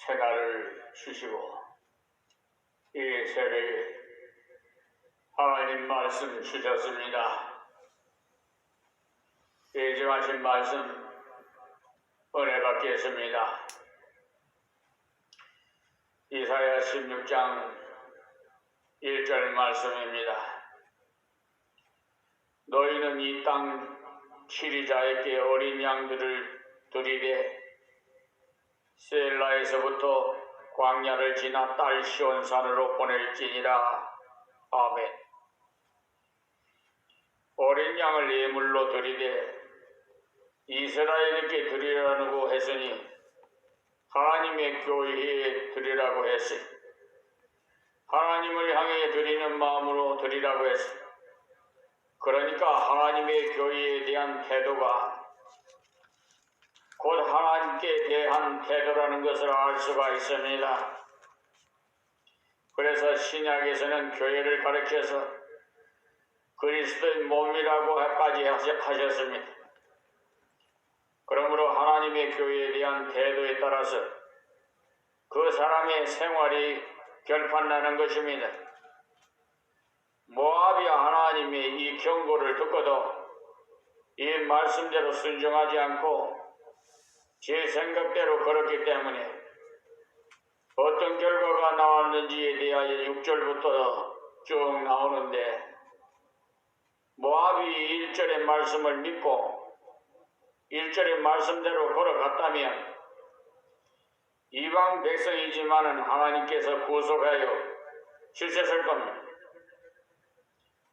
새날을 주시고 이 새를 하나님 말씀 주셨습니다. 예정하신 말씀 은혜 받겠습니다. 이사야 16장 1절 말씀입니다. 너희는 이 땅 치리자에게 어린 양들을 드리되 셀라에서부터 광야를 지나 딸 시온산으로 보낼지니라. 아멘. 어린 양을 예물로 드리되 이스라엘에게 드리라고 했으니 하나님의 교회에 드리라고 했으니 하나님을 향해 드리는 마음으로 드리라고 했으니 그러니까 하나님의 교회에 대한 태도가 곧 하나님께 대한 태도라는 것을 알 수가 있습니다. 그래서 신약에서는 교회를 가리켜서 그리스도의 몸이라고까지 하셨습니다. 그러므로 하나님의 교회에 대한 태도에 따라서 그 사람의 생활이 결판나는 것입니다. 모압이 하나님의 이 경고를 듣고도 이 말씀대로 순종하지 않고 제 생각대로 걸었기 때문에 어떤 결과가 나왔는지에 대하여 6절부터 쭉 나오는데 모압이 1절의 말씀을 믿고 1절의 말씀대로 걸어갔다면 이방 백성이지만은 하나님께서 구속하여 주셨을 겁니다.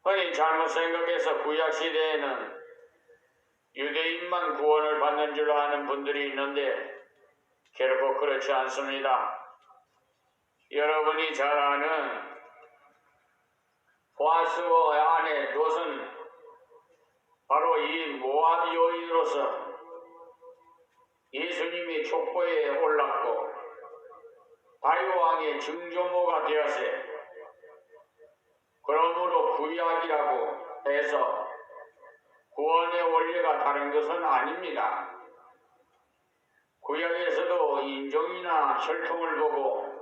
흔히 잘못 생각해서 구약시대에는 유대인만 구원을 받는 줄 아는 분들이 있는데 결코 그렇지 않습니다. 여러분이 잘 아는 보아스의 아내 롯은 바로 이 모압 여인으로서 예수님의 족보에 올랐고 다윗 왕의 증조모가 되었어요. 그러므로 구약이라고 해서 구원의 원리가 다른 것은 아닙니다. 구약에서도 인종이나 혈통을 보고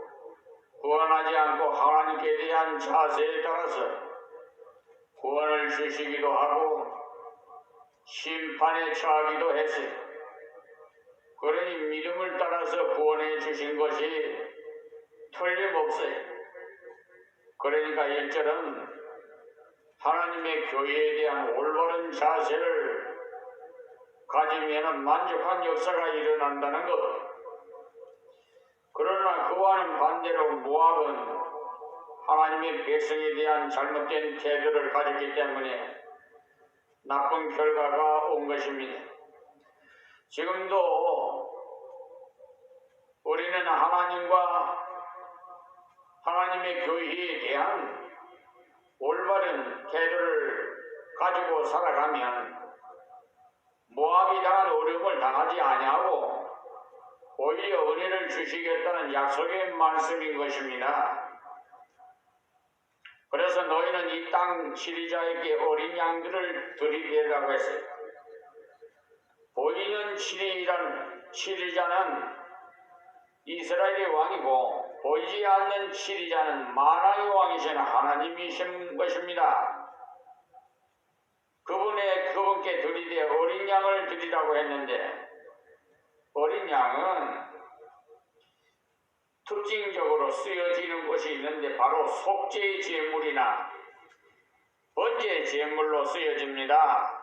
구원하지 않고 하나님께 대한 자세에 따라서 구원을 주시기도 하고 심판에 처하기도 했어요. 그러니 믿음을 따라서 구원해 주신 것이 틀림없어요. 그러니까 1절은 하나님의 교회에 대한 올바른 자세를 가지면 만족한 역사가 일어난다는 것. 그러나 그와는 반대로 모압은 하나님의 백성에 대한 잘못된 태도를 가졌기 때문에 나쁜 결과가 온 것입니다. 지금도 우리는 하나님과 하나님의 교회에 대한 올바른 태도를 가지고 살아가면 모압이 당한 어려움을 당하지 아니하고 오히려 은혜를 주시겠다는 약속의 말씀인 것입니다. 그래서 너희는 이 땅 치리자에게 어린 양들을 드리리라고 했어요. 보이는 치리자는 이스라엘의 왕이고 보이지 않는 치리자는 만왕의 왕이신 하나님이신 것입니다. 그분께 드리되 어린 양을 드리라고 했는데 어린 양은 특징적으로 쓰여지는 것이 있는데 바로 속죄의 제물이나 번제의 제물로 쓰여집니다.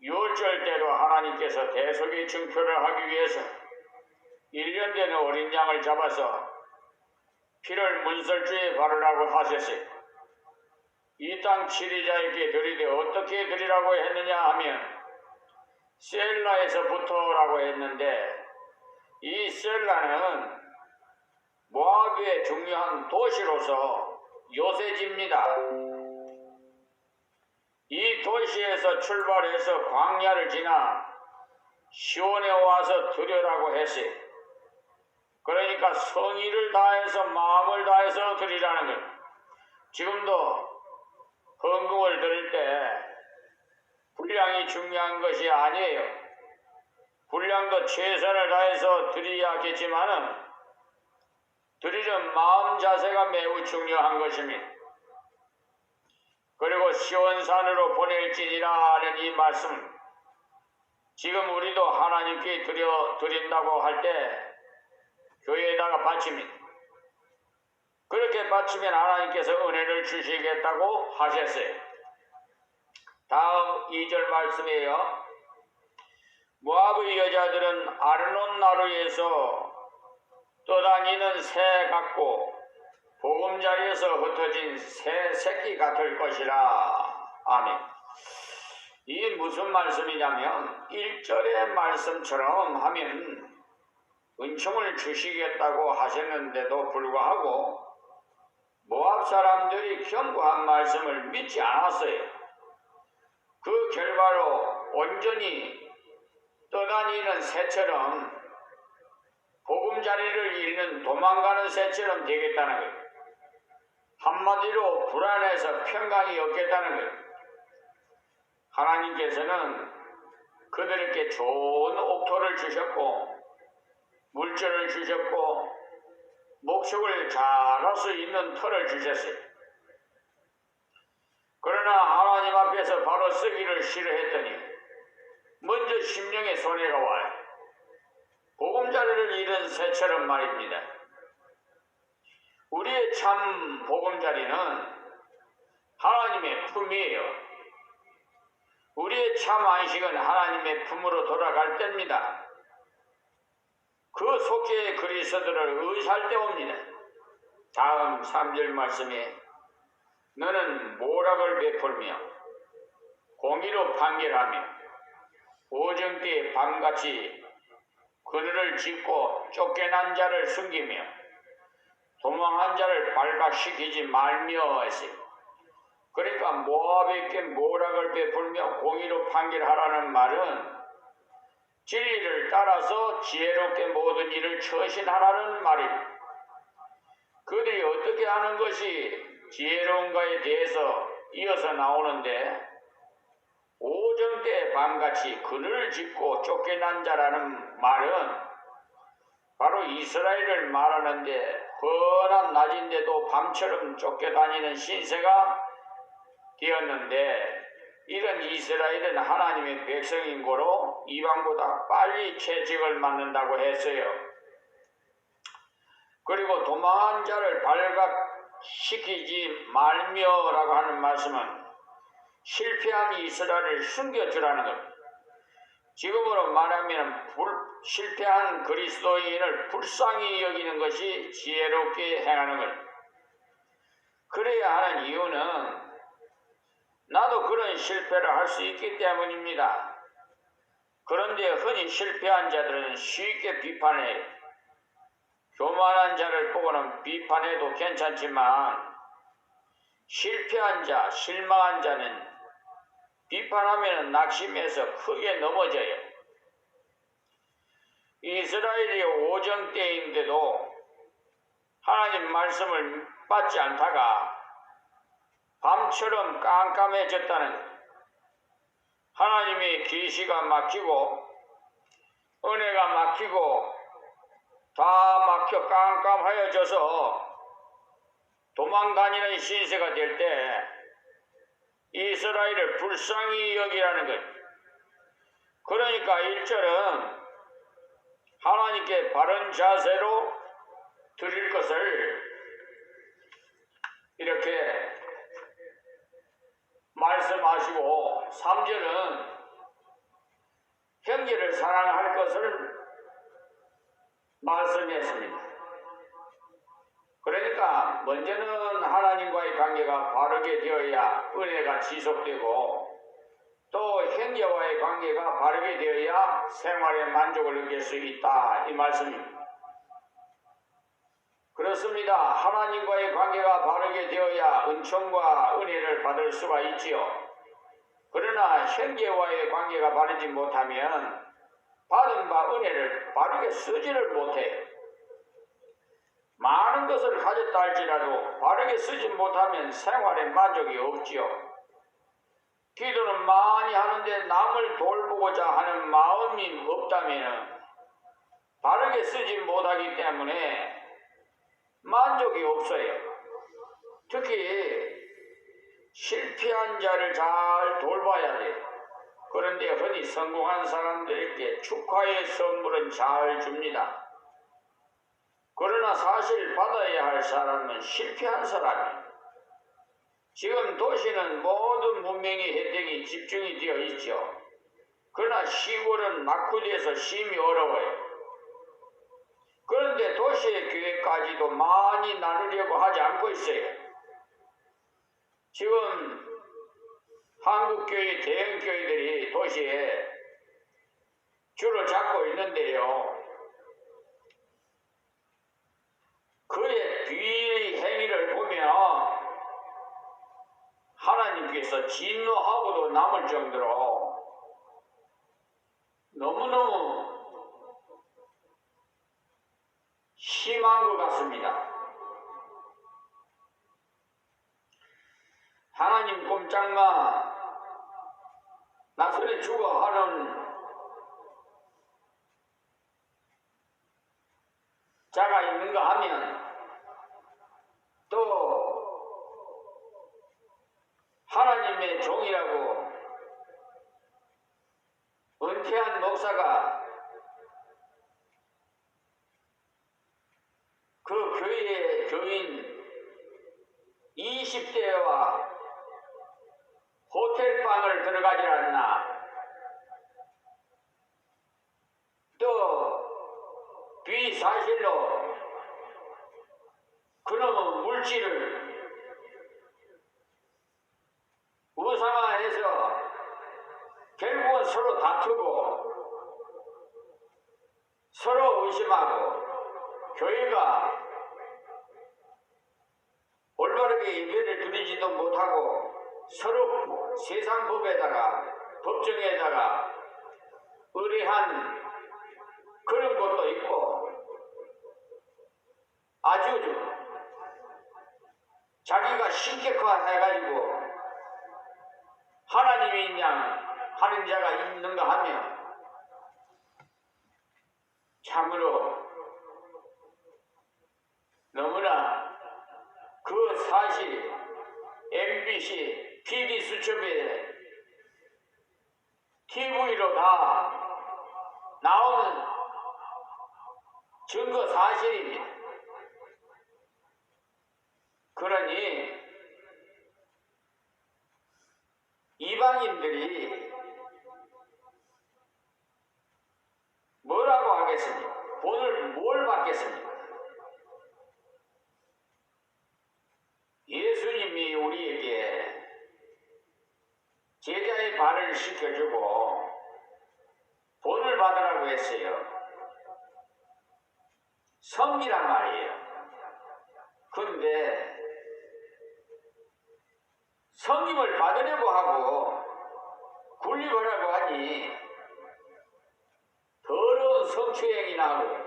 유월절 때도 하나님께서 대속의 증표를 하기 위해서 1년 된 어린 양을 잡아서 피를 문설주에 바르라고 하셨어요. 이 땅 치리자에게 드리되 어떻게 드리라고 했느냐 하면 셀라에서부터라고 했는데 이 셀라는 모압의 중요한 도시로서 요새지입니다. 이 도시에서 출발해서 광야를 지나 시온에 와서 드리라고 했어요. 그러니까 성의를 다해서 마음을 다해서 드리라는 거예요. 지금도 헌금을 드릴 때 분량이 중요한 것이 아니에요. 분량도 최선을 다해서 드려야겠지만은 드리는 마음 자세가 매우 중요한 것입니다. 그리고 시온산으로 보낼지니라 하는 이 말씀, 지금 우리도 하나님께 드린다고 할 때 교회에다가 바칩니다. 그렇게 바치면 하나님께서 은혜를 주시겠다고 하셨어요. 다음 2절 말씀이에요. 모압의 여자들은 아르논 나루에서 떠다니는 새 같고 보금자리에서 흩어진 새 새끼 같을 것이라. 아멘. 이게 무슨 말씀이냐면 1절의 말씀처럼 하면 은총을 주시겠다고 하셨는데도 불구하고 모압 사람들이 견고한 말씀을 믿지 않았어요. 그 결과로 온전히 떠다니는 새처럼 보금자리를 잃는 도망가는 새처럼 되겠다는 거예요. 한마디로 불안해서 평강이 없겠다는 거예요. 하나님께서는 그들에게 좋은 옥토를 주셨고 물질을 주셨고 목축을 잘할 수 있는 터를 주셨어요. 그러나 하나님 앞에서 바로 쓰기를 싫어했더니 먼저 심령의 손해가 와요. 보금자리를 잃은 새처럼 말입니다. 우리의 참 보금자리는 하나님의 품이에요. 우리의 참 안식은 하나님의 품으로 돌아갈 때입니다. 그 속죄의 그리스도를 의지할 때옵니다. 다음 3절 말씀에 너는 모락을 베풀며 공의로 판결하며 오정 때에 밤같이 그늘을 짓고 쫓겨난 자를 숨기며 도망한 자를 발각시키지 말며 했어요. 그러니까 모압에게 모락을 베풀며 공의로 판결하라는 말은 진리를 따라서 지혜롭게 모든 일을 처신하라는 말입니다. 그들이 어떻게 하는 것이 지혜로운가에 대해서 이어서 나오는데 오정 때 밤같이 그늘을 짓고 쫓겨난 자라는 말은 바로 이스라엘을 말하는데 훤한 낮인데도 밤처럼 쫓겨다니는 신세가 되었는데 이런 이스라엘은 하나님의 백성인 고로 이방보다 빨리 채찍을 맞는다고 했어요. 그리고 도망한 자를 발각시키지 말며라고 하는 말씀은 실패한 이스라엘을 숨겨주라는 것. 지금으로 말하면 실패한 그리스도인을 불쌍히 여기는 것이 지혜롭게 행하는 것. 그래야 하는 이유는 나도 그런 실패를 할 수 있기 때문입니다. 그런데 흔히 실패한 자들은 쉽게 비판해요. 교만한 자를 보고는 비판해도 괜찮지만 실패한 자, 실망한 자는 비판하면 낙심해서 크게 넘어져요. 이스라엘이 오정 때인데도 하나님 말씀을 받지 않다가 밤처럼 깜깜해졌다는 것. 하나님의 계시가 막히고 은혜가 막히고 다 막혀 깜깜하여져서 도망다니는 신세가 될 때 이스라엘을 불쌍히 여기라는 것. 그러니까 1절은 하나님께 바른 자세로 드릴 것을 이렇게 말씀하시고 3절은 형제를 사랑할 것을 말씀했습니다. 그러니까 먼저는 하나님과의 관계가 바르게 되어야 은혜가 지속되고 또 형제와의 관계가 바르게 되어야 생활의 만족을 느낄 수 있다 이 말씀입니다. 그렇습니다. 하나님과의 관계가 바르게 되어야 은총과 은혜를 받을 수가 있지요. 그러나 형제와의 관계가 바르지 못하면 받은 바 은혜를 바르게 쓰지를 못해요. 많은 것을 가졌다 할지라도 바르게 쓰지 못하면 생활에 만족이 없지요. 기도는 많이 하는데 남을 돌보고자 하는 마음이 없다면 바르게 쓰지 못하기 때문에 만족이 없어요. 특히 실패한 자를 잘 돌봐야 돼요. 그런데 흔히 성공한 사람들에게 축하의 선물은 잘 줍니다. 그러나 사실 받아야 할 사람은 실패한 사람이에요. 지금 도시는 모든 문명의 혜택이 집중이 되어 있죠. 그러나 시골은 낙후돼서 심히 어려워요. 그런데 도시의 교회까지도 많이 나누려고 하지 않고 있어요. 지금 한국교회 대형 교회들이 도시에 줄을 잡고 있는데요. 그의 뒤의 행위를 보면 하나님께서 진노하고도 남을 정도로 너무너무 심한 것 같습니다. 하나님 꼼짝마 나선에 죽어 하는 자가 있는가 하면 또 하나님의 종이라고 은퇴한 목사가 그 교회의 교인 20대와 호텔방을 들어가지 않나. 또 비사실로 그놈의 물질을 우상화해서 결국은 서로 다투고 서로 의심하고 교회가 올바르게 예배를 드리지도 못하고 서로 세상 법에다가 법정에다가 의뢰한 그런 것도 있고 아주 자기가 신격화해가지고 하나님이 있냐 하는 자가 있는가 하면 참으로 너무나 그 사실이 MBC, PD수첩에 TV로 다 나오는 증거 사실입니다. 그러니 이방인들이 뭐라고 하겠습니까? 본을 뭘 받겠습니까? 예수님이 우리에게 제자의 발을 씻겨주고 본을 받으라고 했어요. 섬기란 말이에요. 근데 섬김을 받으려고 하고 굴림하라고 하니 더러운 성추행이나 하고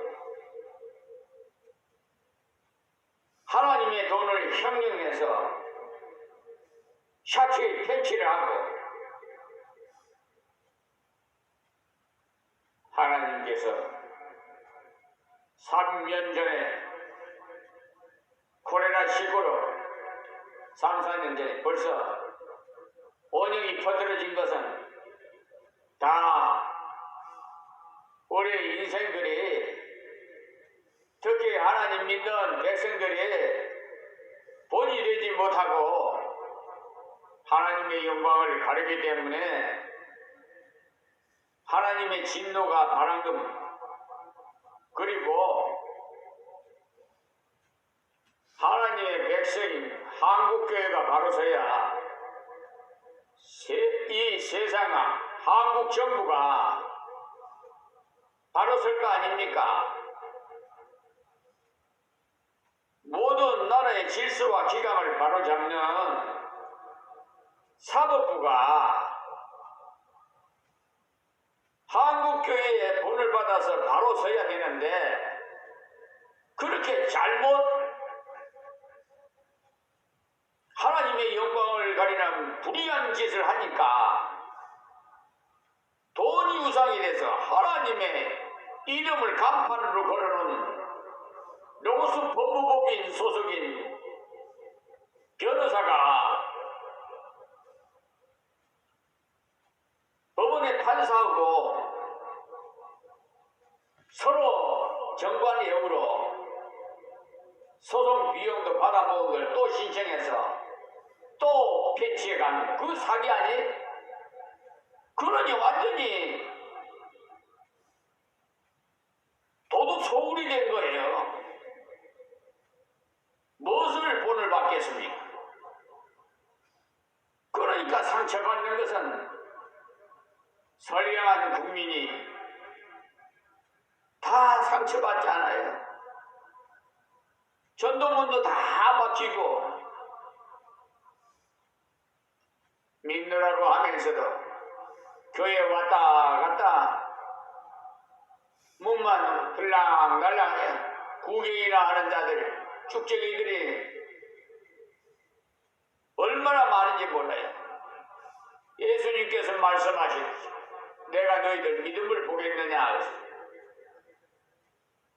하나님의 돈을 형령해서 샤츠에 퇴치를 하고 하나님께서 3년 전에 코레나 시고로 3, 4년 전에 벌써 원형이 퍼들어진 것은 다 우리 인생들이 특히 하나님 믿는 백성들이 본이 되지 못하고 하나님의 영광을 가리기 때문에 하나님의 진노가 바람금 그리고 하나님의 백성인 한국교회가 바로 서야 이 세상 한국 정부가 바로 설 거 아닙니까? 모든 나라의 질서와 기강을 바로잡는 사법부가 한국교회의 본을 받아서 바로 서야 되는데 그렇게 잘못 하나님의 영광을 가리는 불의한 이런 짓을 하니까 돈이 우상이 돼서 하나님의 이름을 간판으로 걸어놓은 로고스 법무법인 소속인 변호사가 법원의 판사하고 서로 정관예우로 소송 비용도 받아먹은 걸 또 신청해서 또 편취해가는 그 사기 아니? 그러니 완전히 도덕 소굴이 된 거예요. 무엇을 본을 받겠습니까? 그러니까 상처받는 것은 선량한 국민이 다 상처받지 않아요. 전도문도 다 막히고 믿느라고 하면서도 교회 왔다 갔다 몸만 들락날락해 구경이나 하는 자들 축제기들이 얼마나 많은지 몰라요. 예수님께서 말씀하시듯이 내가 너희들 믿음을 보겠느냐.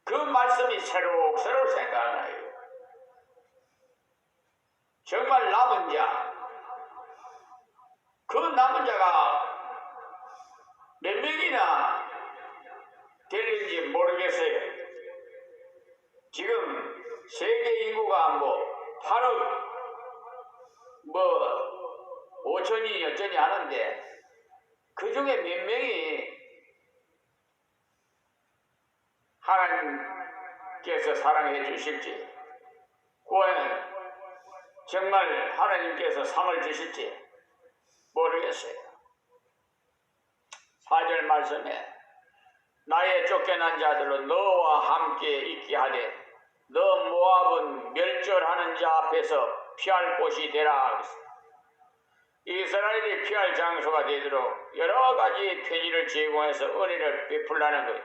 그 말씀이 새록새록 생각나요. 정말 남은 자, 그 남은 자가 몇 명이나 될는지 모르겠어요. 지금 세계 인구가 뭐 8억 5천이 여전히 하는데 그 중에 몇 명이 하나님께서 사랑해 주실지, 구원은 정말 하나님께서 상을 주실지 모르겠어요. 4절 말씀에 나의 쫓겨난 자들은 너와 함께 있게 하되 너 모압은 멸절하는 자 앞에서 피할 곳이 되라. 이스라엘이 피할 장소가 되도록 여러 가지 편의를 제공해서 은혜를 베풀라는 거예요.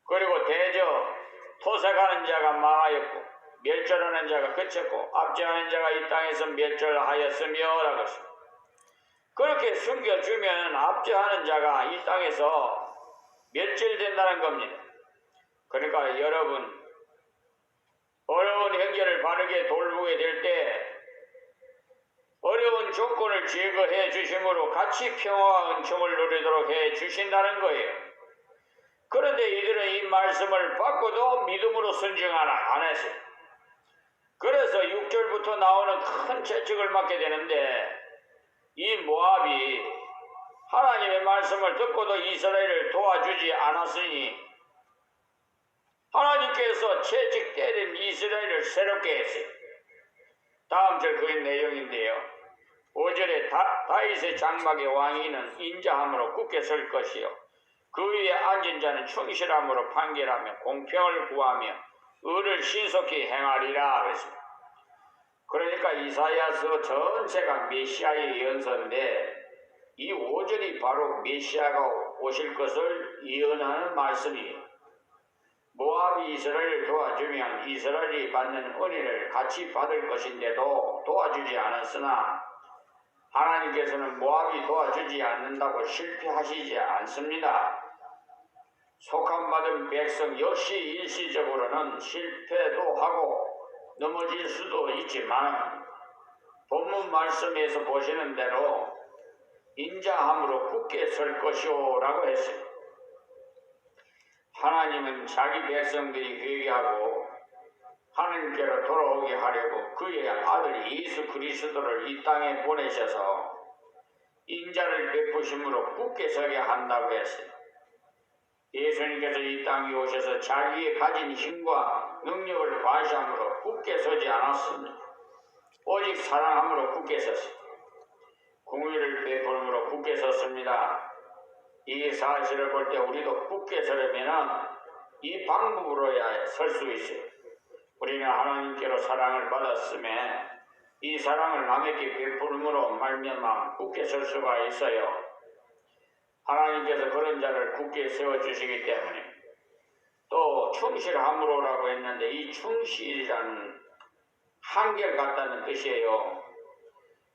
그리고 대저 토색하는 자가 망하였고 멸절하는 자가 그쳤고 압제하는 자가 이 땅에서 멸절하였으며 라고 했습니다. 그렇게 숨겨주면 압제하는 자가 이 땅에서 멸절된다는 겁니다. 그러니까 여러분 어려운 형제를 바르게 돌보게 될 때 어려운 조건을 제거해 주심으로 같이 평화와 은총을 누리도록 해 주신다는 거예요. 그런데 이들은 이 말씀을 받고도 믿음으로 순종하나 안 했어요. 그래서 6절부터 나오는 큰 채찍을 맞게 되는데 이 모압이 하나님의 말씀을 듣고도 이스라엘을 도와주지 않았으니 하나님께서 채찍 때린 이스라엘을 새롭게 했어요. 다음 절 그 내용인데요. 5절에 다윗의 장막의 왕위는 인자함으로 굳게 설 것이요 그 위에 앉은 자는 충실함으로 판결하며 공평을 구하며 의를 신속히 행하리라 그랬습니다. 그러니까 이사야서 전체가 메시아의 예언서인데 이 5절이 바로 메시아가 오실 것을 예언하는 말씀이에요. 모압이 이스라엘을 도와주면 이스라엘이 받는 은혜를 같이 받을 것인데도 도와주지 않았으나 하나님께서는 모압이 도와주지 않는다고 실패하시지 않습니다. 속함받은 백성 역시 일시적으로는 실패도 하고 넘어질 수도 있지만 본문 말씀에서 보시는 대로 인자함으로 굳게 설 것이오 라고 했어요. 하나님은 자기 백성들이 회개하고 하나님께로 돌아오게 하려고 그의 아들 예수 그리스도를 이 땅에 보내셔서 인자를 베푸심으로 굳게 서게 한다고 했어요. 예수님께서 이 땅에 오셔서 자기의 가진 힘과 능력을 과시함으로 굳게 서지 않았습니다. 오직 사랑함으로 굳게 섰습니다. 공의를 베풀음으로 굳게 섰습니다. 이 사실을 볼 때 우리도 굳게 서려면 이 방법으로야 설 수 있어요. 우리는 하나님께로 사랑을 받았음에 이 사랑을 남에게 베풀음으로 말미암아 굳게 설 수가 있어요. 하나님께서 그런 자를 굳게 세워주시기 때문에 또 충실함으로라고 했는데 이 충실이라는 한결같다는 뜻이에요.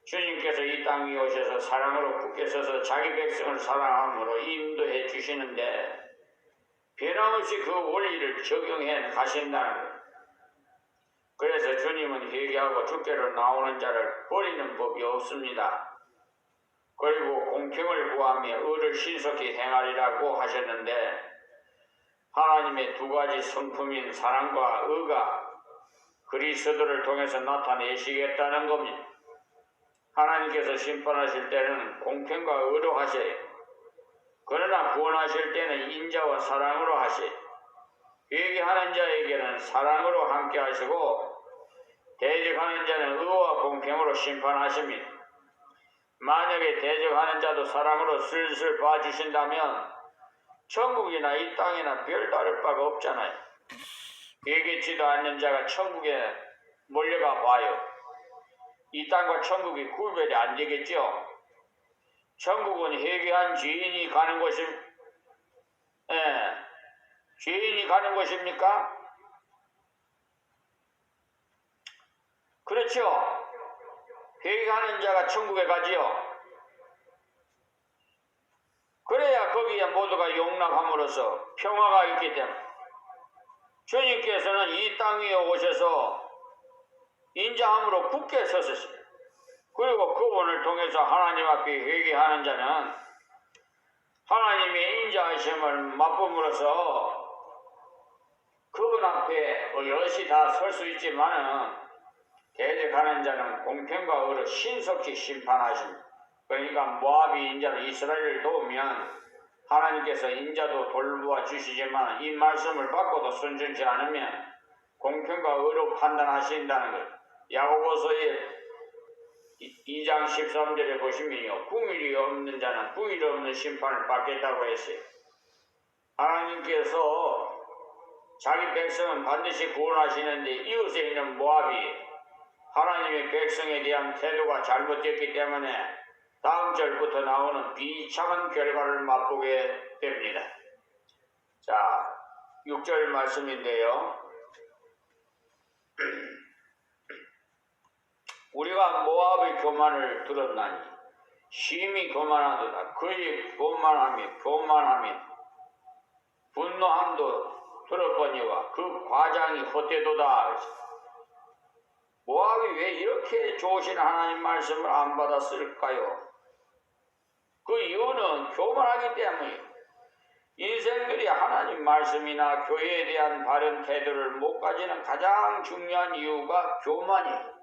주님께서 이 땅 위에 오셔서 사랑으로 굳게 서서 자기 백성을 사랑함으로 인도해 주시는데 변함없이 그 원리를 적용해 가신다는 거예요. 그래서 주님은 회개하고 주께로 나오는 자를 버리는 법이 없습니다. 그리고 공평을 구하며 의를 신속히 행하리라고 하셨는데 하나님의 두 가지 성품인 사랑과 의가 그리스도를 통해서 나타내시겠다는 겁니다. 하나님께서 심판하실 때는 공평과 의로 하셔요. 그러나 구원하실 때는 인자와 사랑으로 하셔요. 회개하는 자에게는 사랑으로 함께 하시고 대적하는 자는 의와 공평으로 심판하십니다. 만약에 대적하는 자도 사랑으로 슬슬 봐주신다면 천국이나 이 땅이나 별다를 바가 없잖아요. 회개치도 않는 자가 천국에 몰려가 봐요. 이 땅과 천국이 구별이 안 되겠죠. 천국은 회개한 죄인이 가는 죄인이 가는 곳입니까? 그렇죠. 회개하는 자가 천국에 가지요. 그래야 거기에 모두가 용납함으로써 평화가 있기 때문에 주님께서는 이 땅 위에 오셔서 인자함으로 굳게 서셨어요. 그리고 그분을 통해서 하나님 앞에 회개하는 자는 하나님의 인자하심을 맛봄으로써 그분 앞에 여럿이 다 설 수 있지만은 대적하는 자는 공평과 의로 신속히 심판하십니다. 그러니까 모압이 인자로 이스라엘을 도우면 하나님께서 인자도 돌보아 주시지만 이 말씀을 받고도 순종치 않으면 공평과 의로 판단하신다는 것. 야고보서의 2장 13절에 보시면요. 궁일이 없는 자는 궁일 없는 심판을 받겠다고 했어요. 하나님께서 자기 백성은 반드시 구원하시는데 이웃에 있는 모압이 하나님의 백성에 대한 태도가 잘못됐기 때문에 다음 절부터 나오는 비참한 결과를 맛보게 됩니다. 자, 6절 말씀인데요. 우리가 모압의 교만을 들었나니 심히 교만하도다. 그의 교만함이 분노함도 들었거니와 그 과장이 헛되도다. 모압이 왜 이렇게 좋으신 하나님 말씀을 안 받았을까요? 그 이유는 교만하기 때문이에요. 인생들이 하나님 말씀이나 교회에 대한 바른 태도를 못 가지는 가장 중요한 이유가 교만이에요.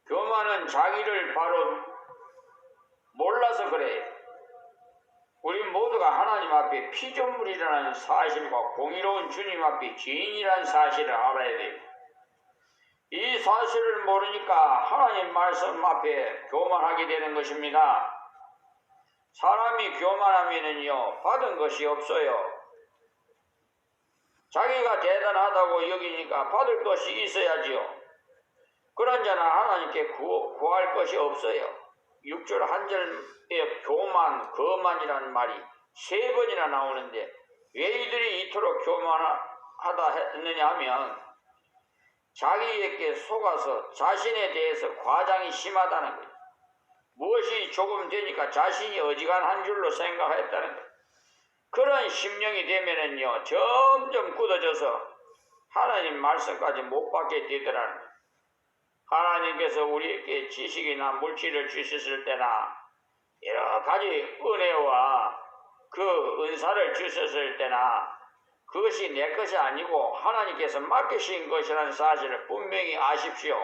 교만은 자기를 바로 몰라서 그래요. 우리 모두가 하나님 앞에 피조물이라는 사실과 공의로운 주님 앞에 죄인이라는 사실을 알아야 돼요. 이 사실을 모르니까 하나님 말씀 앞에 교만하게 되는 것입니다. 사람이 교만하면은요, 받은 것이 없어요. 자기가 대단하다고 여기니까 받을 것이 있어야지요. 그런 자는 하나님께 구할 것이 없어요. 6절 한 절에 교만, 거만이라는 말이 3번이나 나오는데 왜 이들이 이토록 교만하다 했느냐 하면 자기에게 속아서 자신에 대해서 과장이 심하다는 거예요. 무엇이 조금 되니까 자신이 어지간한 줄로 생각했다는 거예요. 그런 심령이 되면은요, 점점 굳어져서 하나님 말씀까지 못 받게 되더라는 거예요. 하나님께서 우리에게 지식이나 물질을 주셨을 때나 여러 가지 은혜와 그 은사를 주셨을 때나 그것이 내 것이 아니고 하나님께서 맡기신 것이라는 사실을 분명히 아십시오.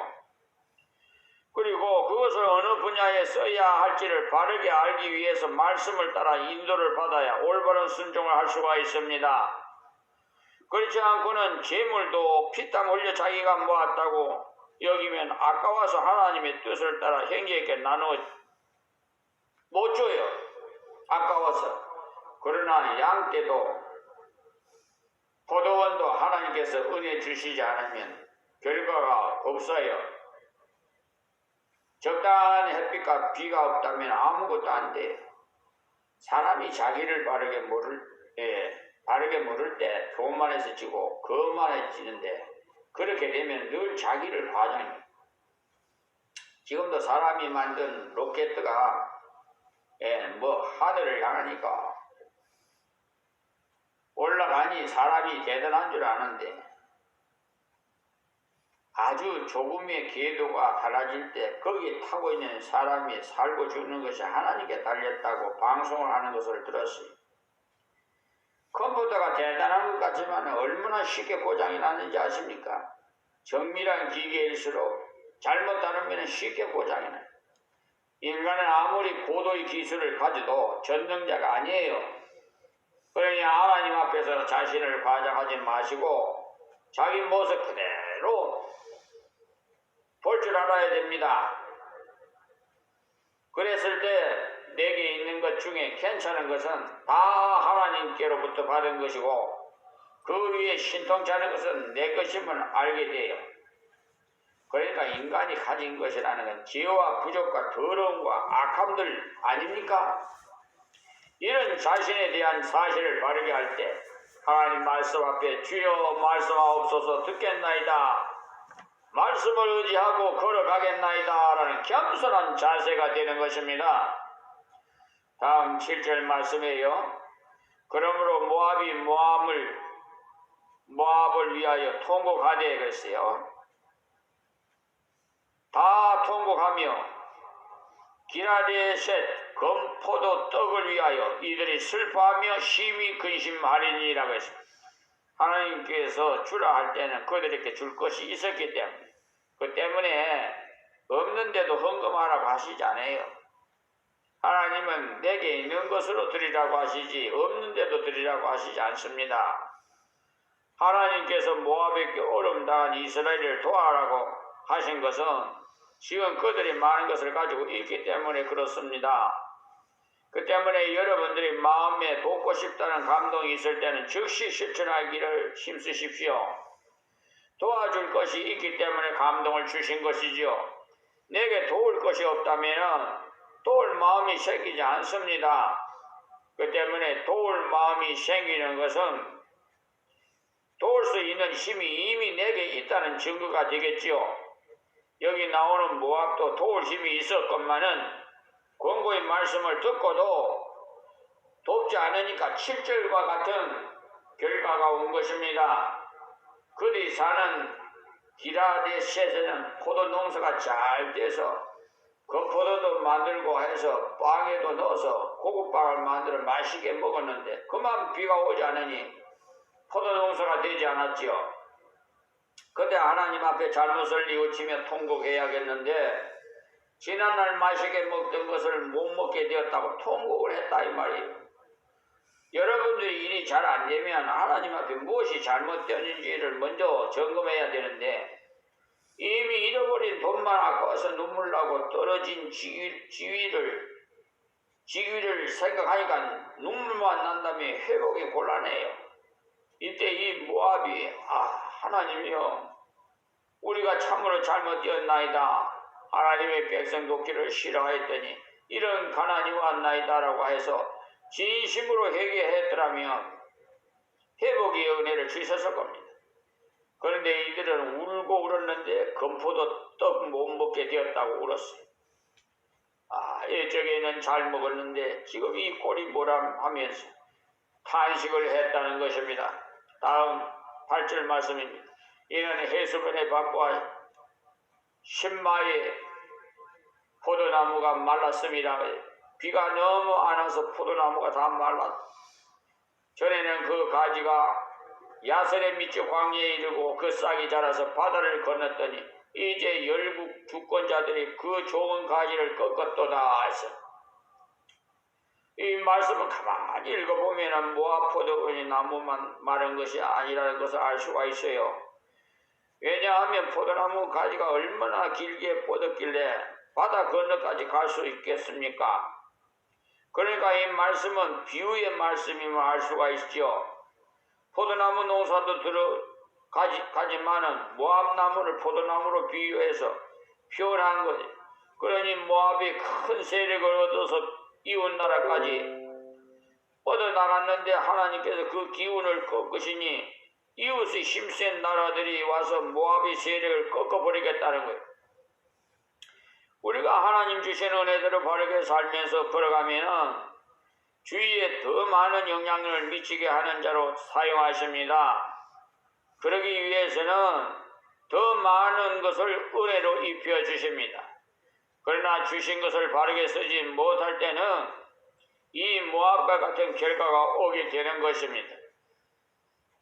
그리고 그것을 어느 분야에 써야 할지를 바르게 알기 위해서 말씀을 따라 인도를 받아야 올바른 순종을 할 수가 있습니다. 그렇지 않고는 재물도 피땀 흘려 자기가 모았다고 여기면 아까워서 하나님의 뜻을 따라 형제에게 나누어 못 줘요. 아까워서. 그러나 양떼도 포도원도 하나님께서 은혜 주시지 않으면 결과가 없어요. 적당한 햇빛과 비가 없다면 아무것도 안 돼요. 사람이 자기를 바르게 모를 때 교만해지고 거만해지는데 그렇게 되면 늘 자기를 과장해요. 지금도 사람이 만든 로켓가 뭐 하늘을 향하니까 올라가니 사람이 대단한 줄 아는데 아주 조금의 궤도가 달라질 때 거기에 타고 있는 사람이 살고 죽는 것이 하나님께 달렸다고 방송을 하는 것을 들었어요. 컴퓨터가 대단한 것 같지만 얼마나 쉽게 고장이 나는지 아십니까? 정밀한 기계일수록 잘못 다루면 쉽게 고장이 나요. 인간은 아무리 고도의 기술을 가져도 전능자가 아니에요. 그러니 하나님 앞에서 자신을 과장하지 마시고 자기 모습 그대로 볼 줄 알아야 됩니다. 그랬을 때 내게 있는 것 중에 괜찮은 것은 다 하나님께로부터 받은 것이고 그 위에 신통치 않은 것은 내 것임을 알게 돼요. 그러니까 인간이 가진 것이라는 건 죄와 부족과 더러움과 악함들 아닙니까? 이런 자신에 대한 사실을 바르게 할 때 하나님 말씀 앞에 주여 말씀하옵소서 듣겠나이다. 말씀을 의지하고 걸어가겠나이다 라는 겸손한 자세가 되는 것입니다. 다음 7절 말씀이에요. 그러므로 모압이 모압을 위하여 통곡하되 그랬어요. 다 통곡하며 기라데셋 검포도 떡을 위하여 이들이 슬퍼하며 심히 근심하리니라고 했습니다. 하나님께서 주라 할 때는 그들에게 줄 것이 있었기 때문에 그 때문에 없는데도 헌금하라고 하시지 않아요. 하나님은 내게 있는 것으로 드리라고 하시지 없는데도 드리라고 하시지 않습니다. 하나님께서 모압에게 어려움당한 이스라엘을 도와라고 하신 것은 지금 그들이 많은 것을 가지고 있기 때문에 그렇습니다. 그 때문에 여러분들이 마음에 돕고 싶다는 감동이 있을 때는 즉시 실천하기를 힘쓰십시오. 도와줄 것이 있기 때문에 감동을 주신 것이지요. 내게 도울 것이 없다면 도울 마음이 생기지 않습니다. 그 때문에 도울 마음이 생기는 것은 도울 수 있는 힘이 이미 내게 있다는 증거가 되겠지요. 여기 나오는 모압도 도울 힘이 있었건만은 권고의 말씀을 듣고도 돕지 않으니까 7절과 같은 결과가 온 것입니다. 그들이 사는 기라데셋에는 포도 농사가 잘 돼서 겉포도도 만들고 해서 빵에도 넣어서 고급빵을 만들어 맛있게 먹었는데 그만 비가 오지 않으니 포도 농사가 되지 않았지요. 그때 하나님 앞에 잘못을 뉘우치며 통곡해야겠는데 지난날 맛있게 먹던 것을 못 먹게 되었다고 통곡을 했다 이 말이에요. 여러분들이 일이 잘 안 되면 하나님 앞에 무엇이 잘못되었는지를 먼저 점검해야 되는데 이미 잃어버린 돈만 아까워서 눈물 나고 떨어진 지위를 생각하니까 눈물만 난다면 회복이 곤란해요. 이때 이 모압이 하나님이여 우리가 참으로 잘못되었나이다. 하나님의 백성 돕기를 싫어했더니 이런 가난이 왔나이다라고 해서 진심으로 회개했더라면 회복의 은혜를 주셨을 겁니다. 그런데 이들은 울고 울었는데 검포도 떡 못 먹게 되었다고 울었어요. 일적에는 잘 먹었는데 지금 이 꼴이 뭐람 하면서 탄식을 했다는 것입니다. 다음 8절 말씀입니다. 이는 해수변의 밭과 신마의 포도나무가 말랐음이라. 비가 너무 안 와서 포도나무가 다 말랐다. 전에는 그 가지가 야선의 밑에 광야에 이르고 그 싹이 자라서 바다를 건넜더니 이제 열국 주권자들이 그 좋은 가지를 꺾었도다 했어. 이 말씀을 가만히 읽어보면 모압 포도원이 나무만 마른 것이 아니라는 것을 알 수가 있어요. 왜냐하면 포도나무 가지가 얼마나 길게 뻗었길래 바다 건너까지 갈 수 있겠습니까? 그러니까 이 말씀은 비유의 말씀임을 알 수가 있죠. 포도나무 농사도 가지만은 모압나무를 포도나무로 비유해서 표현한 거지. 그러니 모압이 큰 세력을 얻어서 이웃나라까지 뻗어나갔는데 하나님께서 그 기운을 꺾으시니 이웃의 힘센 나라들이 와서 모압의 세력을 꺾어버리겠다는 거예요. 우리가 하나님 주신 은혜대로 바르게 살면서 걸어가면은 주위에 더 많은 영향력을 미치게 하는 자로 사용하십니다. 그러기 위해서는 더 많은 것을 은혜로 입혀 주십니다. 그러나 주신 것을 바르게 쓰지 못할 때는 이 모압과 같은 결과가 오게 되는 것입니다.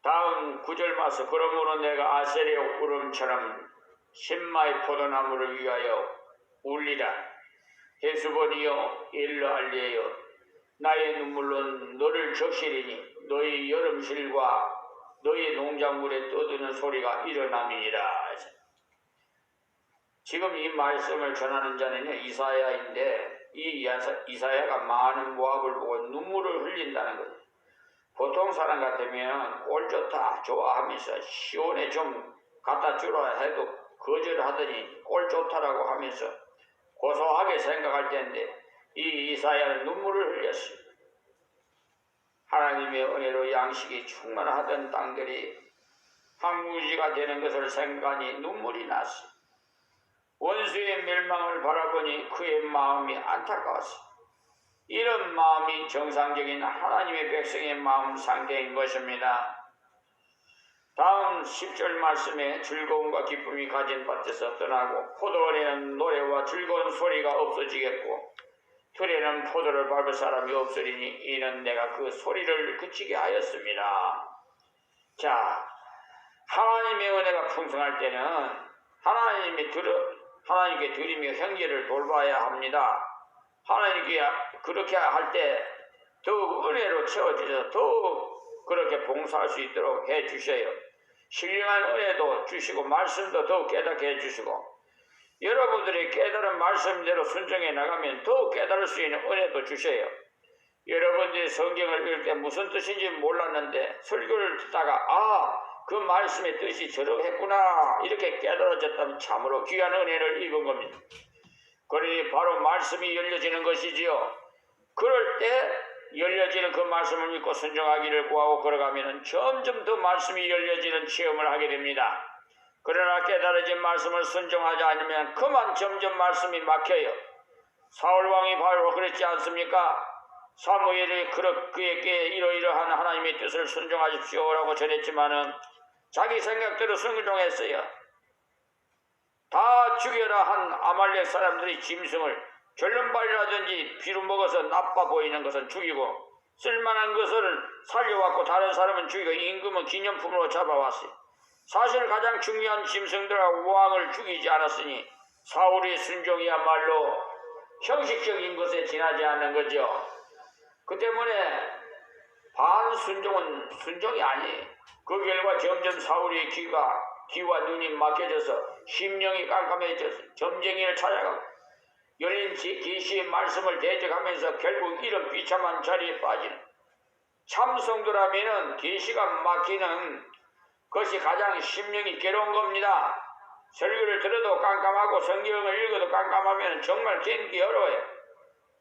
다음 9절 말씀. 그러므로 내가 아세리의 울음처럼 신마의 포도나무를 위하여 울리라. 헤스본이여 일러알리에여 나의 눈물로 너를 적시리니 너의 여름실과 너의 농작물에 떠드는 소리가 일어남이니라. 지금 이 말씀을 전하는 자는 이사야인데 이 이사야가 많은 모압을 보고 눈물을 흘린다는 거죠. 보통 사람 같으면 꼴 좋다 좋아하면서 시온에 좀 갖다 주라 해도 거절하더니 꼴 좋다라고 하면서 고소하게 생각할 텐데 이 이사야는 눈물을 흘렸습니다. 하나님의 은혜로 양식이 충만하던 땅들이 황무지가 되는 것을 생각하니 눈물이 났습니다. 원수의 멸망을 바라보니 그의 마음이 안타까웠습니다. 이런 마음이 정상적인 하나님의 백성의 마음 상태인 것입니다. 다음 10절 말씀에 즐거움과 기쁨이 가진 밭에서 떠나고 포도원에는 노래와 즐거운 소리가 없어지겠고 들에는 포도를 밟을 사람이 없으리니 이는 내가 그 소리를 그치게 하였습니다. 자, 하나님의 은혜가 풍성할 때는 하나님께 드리며 형제를 돌봐야 합니다. 하나님께 그렇게 할 때 더욱 은혜로 채워주셔서 더욱 그렇게 봉사할 수 있도록 해주셔요. 신령한 은혜도 주시고 말씀도 더욱 깨닫게 해주시고 여러분들이 깨달은 말씀대로 순종해 나가면 더욱 깨달을 수 있는 은혜도 주셔요. 여러분들이 성경을 읽을 때 무슨 뜻인지 몰랐는데 설교를 듣다가 그 말씀의 뜻이 저러했구나 이렇게 깨달아졌다면 참으로 귀한 은혜를 입은 겁니다. 그러니 바로 말씀이 열려지는 것이지요. 그럴 때 열려지는 그 말씀을 믿고 순종하기를 구하고 걸어가면 점점 더 말씀이 열려지는 체험을 하게 됩니다. 그러나 깨달아진 말씀을 순종하지 않으면 그만 점점 말씀이 막혀요. 사울왕이 바로 그랬지 않습니까? 사무엘이 그에게 이러이러한 하나님의 뜻을 순종하십시오라고 전했지만은 자기 생각대로 순종했어요. 다 죽여라 한 아말렉 사람들이 짐승을 절름발이라든지 비루 먹어서 나빠 보이는 것은 죽이고 쓸만한 것을 살려왔고 다른 사람은 죽이고 임금은 기념품으로 잡아왔어요. 사실 가장 중요한 짐승들과 왕을 죽이지 않았으니 사울의 순종이야말로 형식적인 것에 지나지 않는 거죠. 그 때문에 반순종은 순종이 아니에요. 그 결과 점점 사울의 귀와 눈이 막혀져서 심령이 깜깜해져서 점쟁이를 찾아가고 열린 계시의 말씀을 대적하면서 결국 이런 비참한 자리에 빠지는 참성도라면은 계시가 막히는 것이 가장 심령이 괴로운 겁니다. 설교를 들어도 깜깜하고 성경을 읽어도 깜깜하면 정말 견디기 어려워요.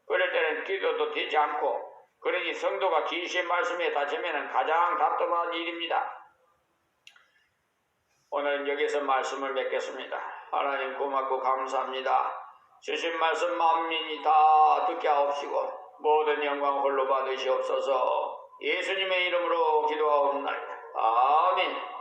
그럴 때는 기도도 되지 않고 그러니 성도가 계시의 말씀에 닫히면 가장 답답한 일입니다. 오늘은 여기서 말씀을 맺겠습니다. 하나님 고맙고 감사합니다. 주신 말씀 만민이 다 듣게 하옵시고 모든 영광 홀로 받으시옵소서. 예수님의 이름으로 기도하옵나이다. 아멘.